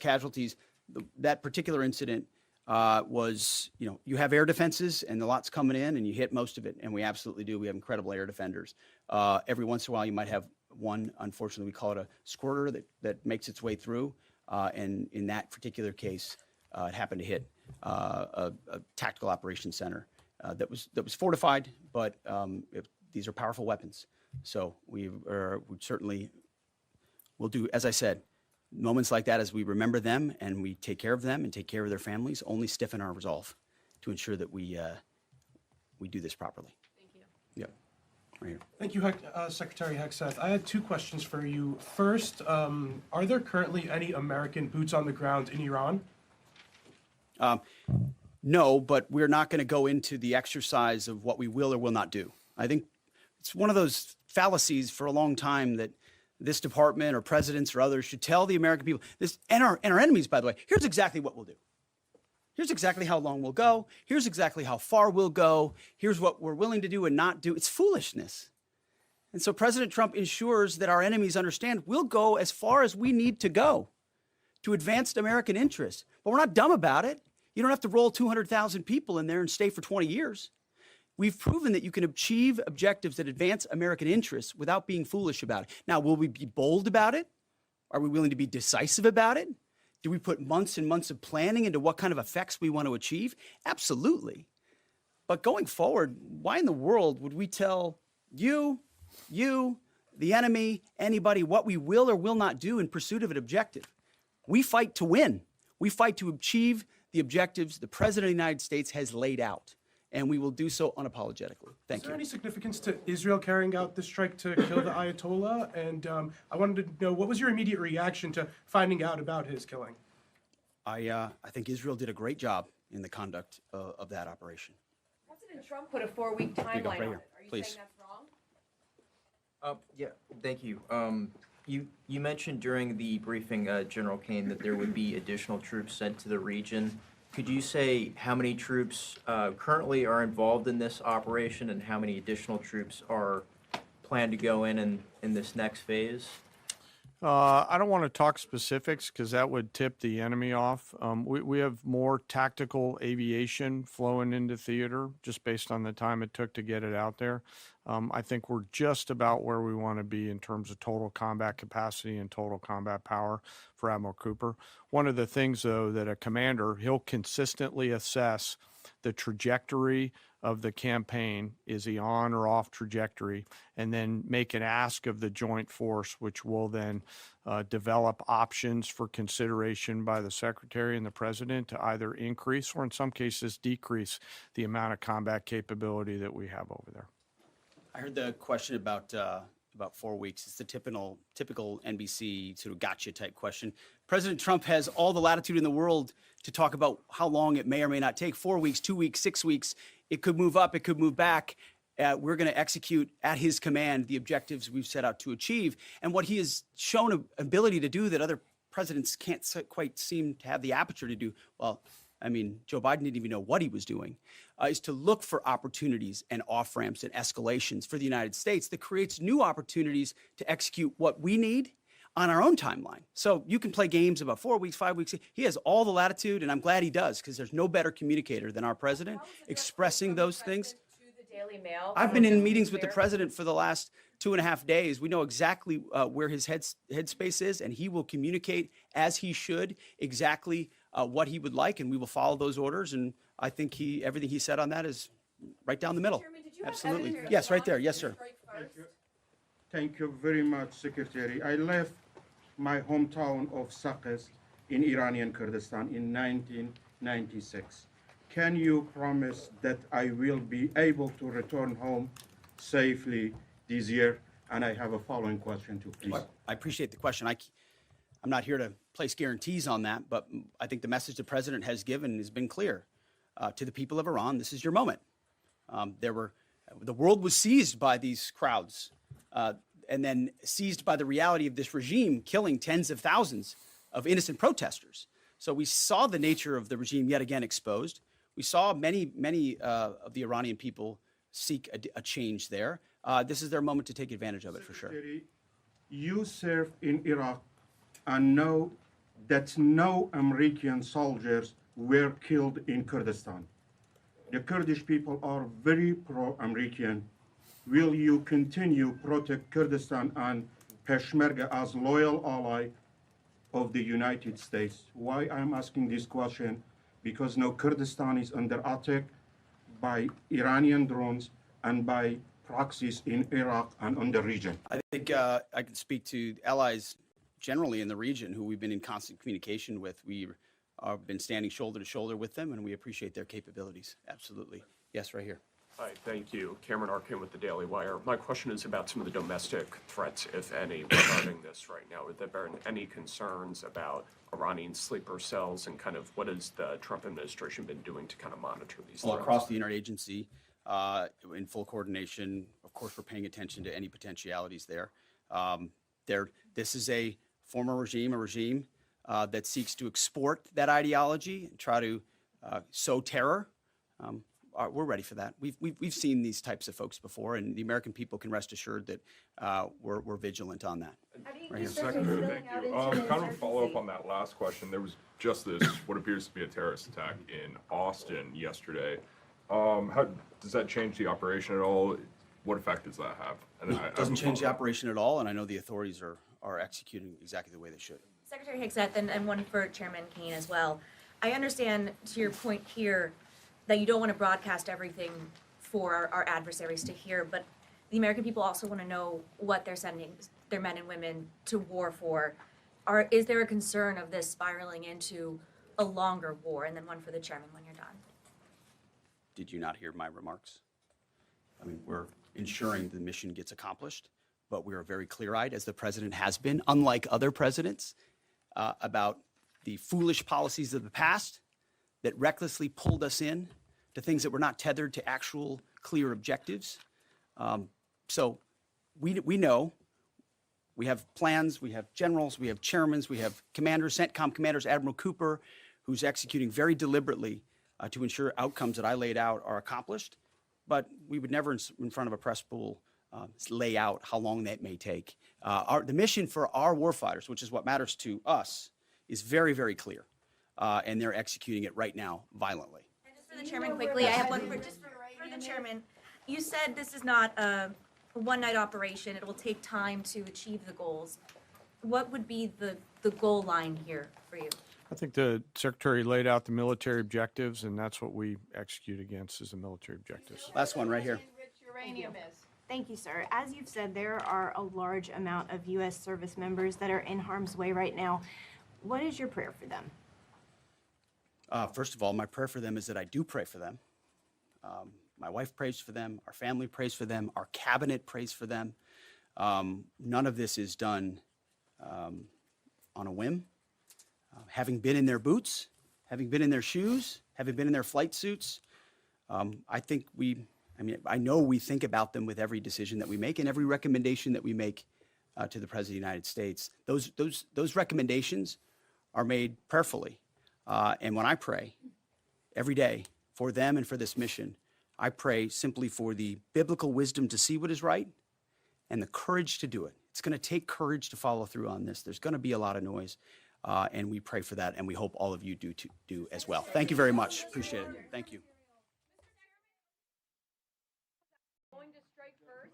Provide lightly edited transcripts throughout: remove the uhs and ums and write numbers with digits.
casualties. That particular incident was, you have air defenses and the lot's coming in and you hit most of it. And we absolutely do. We have incredible air defenders. Every once in a while, you might have one, unfortunately, we call it a squirter that makes its way through. And in that particular case, it happened to hit a tactical operations center that was fortified, but these are powerful weapons. So we certainly will do, as I said, moments like that as we remember them and we take care of them and take care of their families only stiffen our resolve to ensure that we do this properly. Thank you. Yep. Right here. Thank you, Secretary Hegseth. I had two questions for you. First, are there currently any American boots on the ground in Iran? No, but we're not going to go into the exercise of what we will or will not do. I think it's one of those fallacies for a long time that this department or presidents or others should tell the American people this, and our enemies, by the way, here's exactly what we'll do. Here's exactly how long we'll go. Here's exactly how far we'll go. Here's what we're willing to do and not do. It's foolishness. And so President Trump ensures that our enemies understand we'll go as far as we need to go to advance American interests. But we're not dumb about it. You don't have to roll 200,000 people in there and stay for 20 years. We've proven that you can achieve objectives that advance American interests without being foolish about it. Now, will we be bold about it? Are we willing to be decisive about it? Do we put months and months of planning into what kind of effects we want to achieve? Absolutely. But going forward, why in the world would we tell you, the enemy, anybody, what we will or will not do in pursuit of an objective? We fight to win. We fight to achieve the objectives the President of the United States has laid out, and we will do so unapologetically. Thank you. Is there any significance to Israel carrying out the strike to kill the Ayatollah? And I wanted to know, what was your immediate reaction to finding out about his killing? I think Israel did a great job in the conduct of that operation. President Trump put a 4-week timeline right on here, it. Are you please. saying that's wrong? Yeah, thank you. You mentioned during the briefing, General Kane, that there would be additional troops sent to the region. Could you say how many troops currently are involved in this operation and how many additional troops are planned to go in this next phase? I don't want to talk specifics because that would tip the enemy off. We have more tactical aviation flowing into theater just based on the time it took to get it out there. I think we're just about where we want to be in terms of total combat capacity and total combat power for Admiral Cooper. One of the things, though, that a commander, he'll consistently assess the trajectory of the campaign. Is he on or off trajectory? And then make an ask of the joint force, which will then develop options for consideration by the Secretary and the President to either increase or in some cases decrease the amount of combat capability that we have over there. I heard the question about 4 weeks. It's the typical NBC sort of gotcha type question. President Trump has all the latitude in the world to talk about how long it may or may not take. 4 weeks, 2 weeks, 6 weeks. It could move up. It could move back. We're going to execute at his command the objectives we've set out to achieve. And what he has shown an ability to do that other presidents can't quite seem to have the aperture to do, well, I mean, Joe Biden didn't even know what he was doing, is to look for opportunities and off-ramps and escalations for the United States that creates new opportunities to execute what we need on our own timeline. So you can play games about 4 weeks, 5 weeks. He has all the latitude, and I'm glad he does, because there's no better communicator than our president expressing those things. To the Daily Mail, I've been in meetings with the president for the last 2.5 days. We know exactly where his headspace is, and he will communicate as he should exactly what he would like, and we will follow those orders. And I think everything he said on that is right down the middle. Chairman, did you have Absolutely. evidence Yes, right there. to Yes, sir. strike first? Thank you very much, Secretary. I left my hometown of Sakis in Iranian Kurdistan in 1996. Can you promise that I will be able to return home safely this year? And I have a following question too, please. I appreciate the question. I'm not here to place guarantees on that, but I think the message the president has given has been clear to the people of Iran. This is your moment. The world was seized by these crowds and then seized by the reality of this regime killing tens of thousands of innocent protesters. So we saw the nature of the regime yet again exposed. We saw many of the Iranian people seek a change there. This is their moment to take advantage of it, for sure. You served in Iraq and know that no American soldiers were killed in Kurdistan. The Kurdish people are very pro-American. Will you continue protect Kurdistan and Peshmerga as loyal ally of the United States? Why I'm asking this question? Because now Kurdistan is under attack by Iranian drones and by proxies in Iraq and on the region. I think I can speak to allies generally in the region who we've been in constant communication with. We have been standing shoulder to shoulder with them, and we appreciate their capabilities. Absolutely. Yes, right here. Hi, thank you. Cameron Arkin with the Daily Wire. My question is about some of the domestic threats, if any, regarding this right now. Have there been any concerns about Iranian sleeper cells, and kind of what has the Trump administration been doing to kind of monitor these Well, threats? across the interagency, in full coordination, of course, we're paying attention to any potentialities there. This is a former regime, that seeks to export that ideology and try to sow terror. We're ready for that. We've seen these types of folks before, and the American people can rest assured that we're vigilant on that. How do you Right keep here. Secretary Secretary, spilling thank out you. into Kind of a follow-up insurgency? on that last question. There was just this, what appears to be a terrorist attack in Austin yesterday. How does that change the operation at all? What effect does that have? And then I have Doesn't a change the follow-up. operation at all, and I know the authorities are executing exactly the way they should. Secretary Hegseth, and one for Chairman Kane as well. I understand, to your point here, that you don't want to broadcast everything for our adversaries to hear, but the American people also want to know what they're sending their men and women to war for. Is there a concern of this spiraling into a longer war? And then one for the chairman when you're done. Did you not hear my remarks? I mean, we're ensuring the mission gets accomplished, but we are very clear-eyed, as the president has been, unlike other presidents, about the foolish policies of the past that recklessly pulled us in to things that were not tethered to actual clear objectives. So we know, we have plans, we have generals, we have chairmen, we have commanders, CENTCOM commanders, Admiral Cooper, who's executing very deliberately to ensure outcomes that I laid out are accomplished. But we would never, in front of a press pool, lay out how long that may take. The mission for our warfighters, which is what matters to us, is very, very clear. And they're executing it right now violently. And just for the chairman quickly, I have one for the chairman. You said this is not a one-night operation. It will take time to achieve the goals. What would be the goal line here for you? I think the secretary laid out the military objectives, and that's what we execute against, is the military objectives. Last one right here. Enriched uranium is. Thank you, sir. As you've said, there are a large amount of U.S. service members that are in harm's way right now. What is your prayer for them? First of all, my prayer for them is that I do pray for them. My wife prays for them. Our family prays for them. Our cabinet prays for them. None of this is done on a whim. Having been in their boots, having been in their shoes, having been in their flight suits, I know we think about them with every decision that we make and every recommendation that we make to the President of the United States. Those recommendations are made prayerfully. And when I pray every day for them and for this mission, I pray simply for the biblical wisdom to see what is right and the courage to do it. It's going to take courage to follow through on this. There's going to be a lot of noise, and we pray for that, and we hope all of you do as well. Thank you very much. Appreciate it. Thank you. Going to strike first?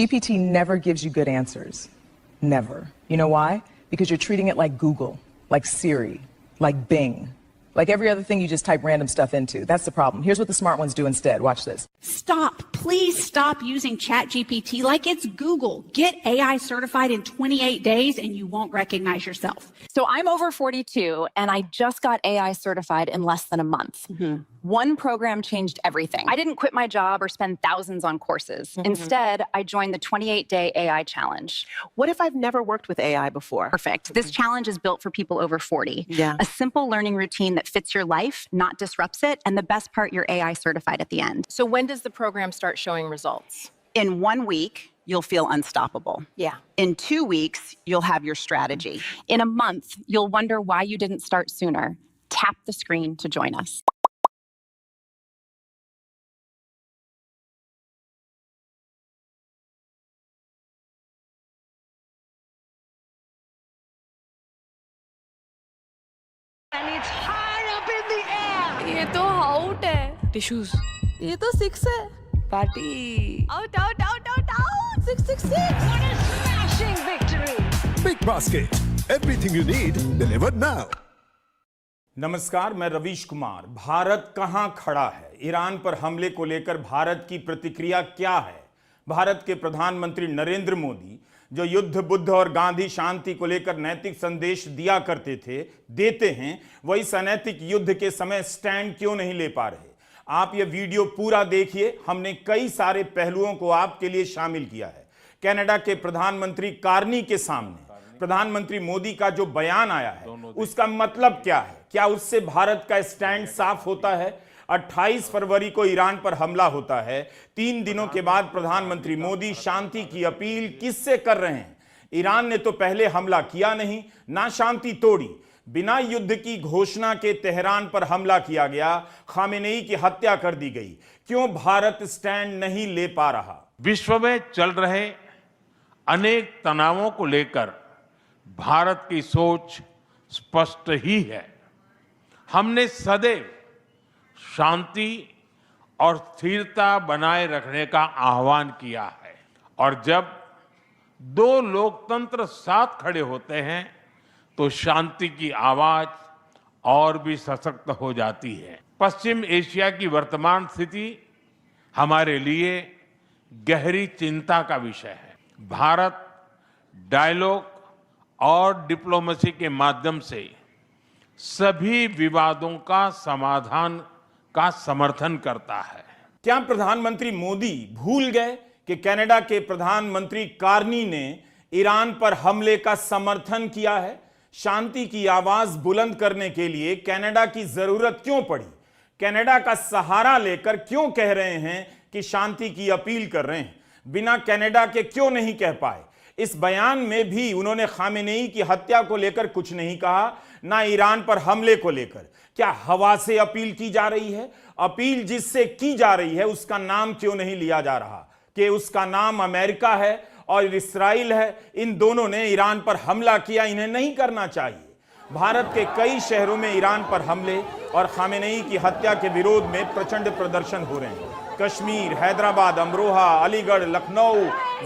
GPT never gives you good answers. Never. You know why? Because you're treating it like Google. like Siri, like Bing, like every other thing you just type random stuff into. That's the problem. Here's what the smart ones do instead. Watch this. Stop. Please stop using ChatGPT like it's Google. Get AI certified in 28 days and you won't recognize yourself. So I'm over 42 and I just got AI certified in less than a month. One program changed everything. I didn't quit my job or spend thousands on courses. Instead, I joined the 28-day AI challenge. What if I've never worked with AI before? Perfect. This challenge is built for people over 40. Yeah. A simple learning routine that fits your life, not disrupts it, and the best part, you're AI certified at the end. So when does the program start showing results? In 1 week, you'll feel unstoppable. Yeah. In 2 weeks, you'll have your strategy. In a month, you'll wonder why you didn't start sooner. Tap the screen to join us. And it's high up in the air. ये तो out है. Tissues. ये तो 6 है. Party. Out, out, out, out, out. 666. What a smashing victory. Big Basket. Everything you need delivered now. नमस्कार, मैं रवीश कुमार। भारत कहां खड़ा है? ईरान पर हमले को लेकर भारत की प्रतिक्रिया क्या है? भारत के प्रधानमंत्री नरेंद्र मोदी जो युद्ध बुद्ध और गांधी शांति को लेकर नैतिक संदेश दिया करते थे, देते हैं, वही अनैतिक युद्ध के समय स्टैंड क्यों नहीं ले पा रहे? आप ये वीडियो पूरा देखिए। हमने कई सारे पहलुओं को आपके लिए शामिल किया है। कनाडा के प्रधानमंत्री कार्नी के सामने प्रधानमंत्री मोदी का जो बयान आया है, उसका मतलब क्या है? क्या उससे भारत का स्टैंड साफ होता है? 28 फरवरी को ईरान पर हमला होता है। 3 दिनों के बाद प्रधानमंत्री मोदी शांति की अपील किससे कर रहे हैं? ईरान ने तो पहले हमला किया नहीं, ना शांति तोड़ी। बिना युद्ध की घोषणा के तेहरान पर हमला किया गया, खामेनेई की हत्या कर दी गई। क्यों भारत स्टैंड नहीं ले पा रहा? विश्व में चल रहे अनेक तनावों को लेकर भारत की सोच स्पष्ट ही है। हमने सदैव शांति और स्थिरता बनाए रखने का आह्वान किया है, और जब दो लोकतंत्र साथ खड़े होते हैं तो शांति की आवाज और भी सशक्त हो जाती है। पश्चिम एशिया की वर्तमान स्थिति हमारे लिए गहरी चिंता का विषय है। भारत डायलॉग और डिप्लोमेसी के माध्यम से सभी विवादों का समाधान का समर्थन करता है। क्या प्रधानमंत्री मोदी भूल गए कि कनाडा के प्रधानमंत्री कार्नी ने ईरान पर हमले का समर्थन किया है? शांति की आवाज बुलंद करने के लिए कनाडा की जरूरत क्यों पड़ी? कनाडा का सहारा लेकर क्यों कह रहे हैं कि शांति की अपील कर रहे हैं? बिना कनाडा के क्यों नहीं कह पाए? इस बयान में भी उन्होंने खामेनेई की हत्या को लेकर कुछ नहीं कहा, ना ईरान पर हमले को लेकर। क्या हवा से अपील की जा रही है? अपील जिससे की जा रही है उसका नाम क्यों नहीं लिया जा रहा कि उसका नाम अमेरिका है और इस्राइल है? इन दोनों ने ईरान पर हमला किया, इन्हें नहीं करना चाहिए। भारत के कई शहरों में ईरान पर हमले और खामेनेई की हत्या के विरोध में प्रचंड प्रदर्शन हो रहे हैं। कश्मीर, हैदराबाद, अमरोहा, अलीगढ़, लखनऊ,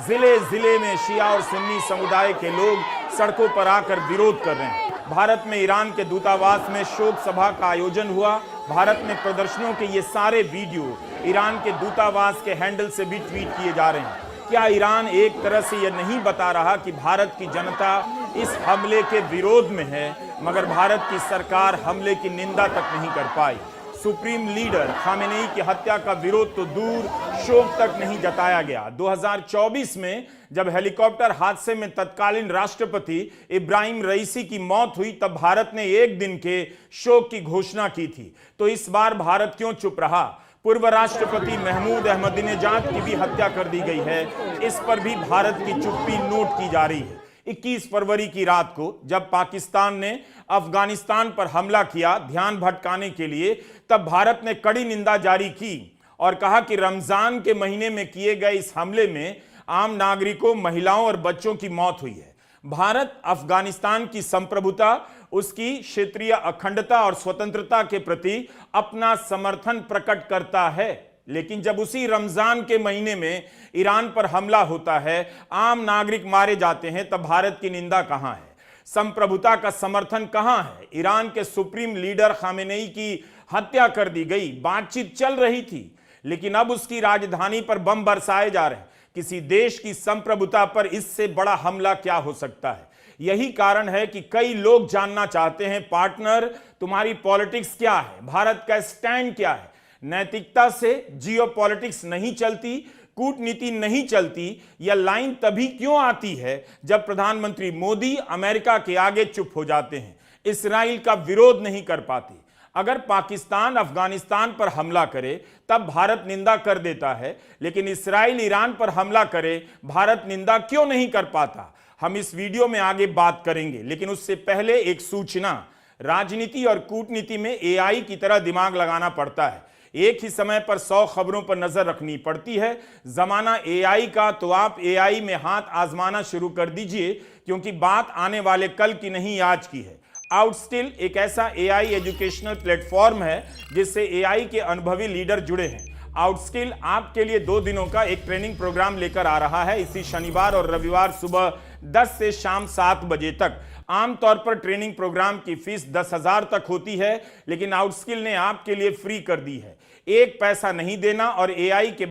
जिले जिले में शिया और सुन्नी समुदाय के लोग सड़कों पर आकर विरोध कर रहे हैं। भारत में ईरान के दूतावास में शोक सभा का आयोजन हुआ। भारत में प्रदर्शनों के ये सारे वीडियो ईरान के दूतावास के हैंडल से भी ट्वीट किए जा रहे हैं। क्या ईरान एक तरह से यह नहीं बता रहा कि भारत की जनता इस हमले के विरोध में है, मगर भारत की सरकार हमले की निंदा तक नहीं कर पाई? सुप्रीम लीडर खामेनेई की हत्या का विरोध तो दूर, शोक तक नहीं जताया गया। 2024 में जब हेलीकॉप्टर हादसे में तत्कालीन राष्ट्रपति इब्राहिम रईसी की मौत हुई, तब भारत ने 1 दिन के शोक की घोषणा की थी। तो इस बार भारत क्यों चुप रहा? पूर्व राष्ट्रपति महमूद अहमदीनेजाद की भी हत्या कर दी गई है, इस पर भी भारत की चुप्पी नोट की जा रही है। 21 फरवरी की रात को जब पाकिस्तान ने अफगानिस्तान पर हमला किया ध्यान भटकाने के लिए, तब भारत ने कड़ी निंदा जारी की और कहा कि रमजान के महीने में किए गए इस हमले में आम नागरिकों, महिलाओं और बच्चों की मौत हुई है। भारत अफगानिस्तान की संप्रभुता, उसकी क्षेत्रीय अखंडता और स्वतंत्रता के प्रति अपना समर्थन प्रकट करता है, लेकिन जब उसी रमजान के महीने में ईरान पर हमला होता है, आम नागरिक मारे जाते हैं, तब भारत की निंदा कहां है? संप्रभुता का समर्थन कहां है? ईरान के सुप्रीम लीडर खामेनेई की हत्या कर दी गई, बातचीत चल रही थी, लेकिन अब उसकी राजधानी पर बम बरसाए जा रहे हैं। किसी देश की संप्रभुता पर इससे बड़ा हमला क्या हो सकता है? यही कारण है कि कई लोग जानना चाहते हैं, पार्टनर तुम्हारी पॉलिटिक्स क्या है, भारत का स्टैंड क्या है? नैतिकता से जियोपॉलिटिक्स नहीं चलती, कूटनीति नहीं चलती। यह लाइन तभी क्यों आती है जब प्रधानमंत्री मोदी अमेरिका के आगे चुप हो जाते हैं, इस्राइल का विरोध नहीं कर पाते। अगर पाकिस्तान अफगानिस्तान पर हमला करे तब भारत निंदा कर देता है, लेकिन इस्राइल ईरान पर हमला करे भारत निंदा क्यों नहीं कर पाता? हम इस वीडियो में आगे बात करेंगे, लेकिन उससे पहले एक सूचना। राजनीति और कूटनीति में एआई की तरह दिमाग लगाना पड़ता है। एक ही समय पर 100 खबरों पर नजर रखनी पड़ती है। जमाना एआई का, तो आप एआई में हाथ आजमाना शुरू कर दीजिए, क्योंकि बात आने वाले कल की नहीं आज की है। आउटस्किल एक ऐसा एआई एजुकेशनल प्लेटफॉर्म है जिससे एआई के अनुभवी लीडर जुड़े हैं। आउटस्किल आपके लिए 2 दिनों का एक ट्रेनिंग प्रोग्राम लेकर आ रहा है, इसी शनिवार और रविवार सुबह 10 से शाम 7 बजे तक। आमतौर पर ट्रेनिंग प्रोग्राम की फीस 10,000 तक होती है, लेकिन आउटस्किल ने आपके लिए फ्री कर दी है। 1 पैसा नहीं देना और एआई के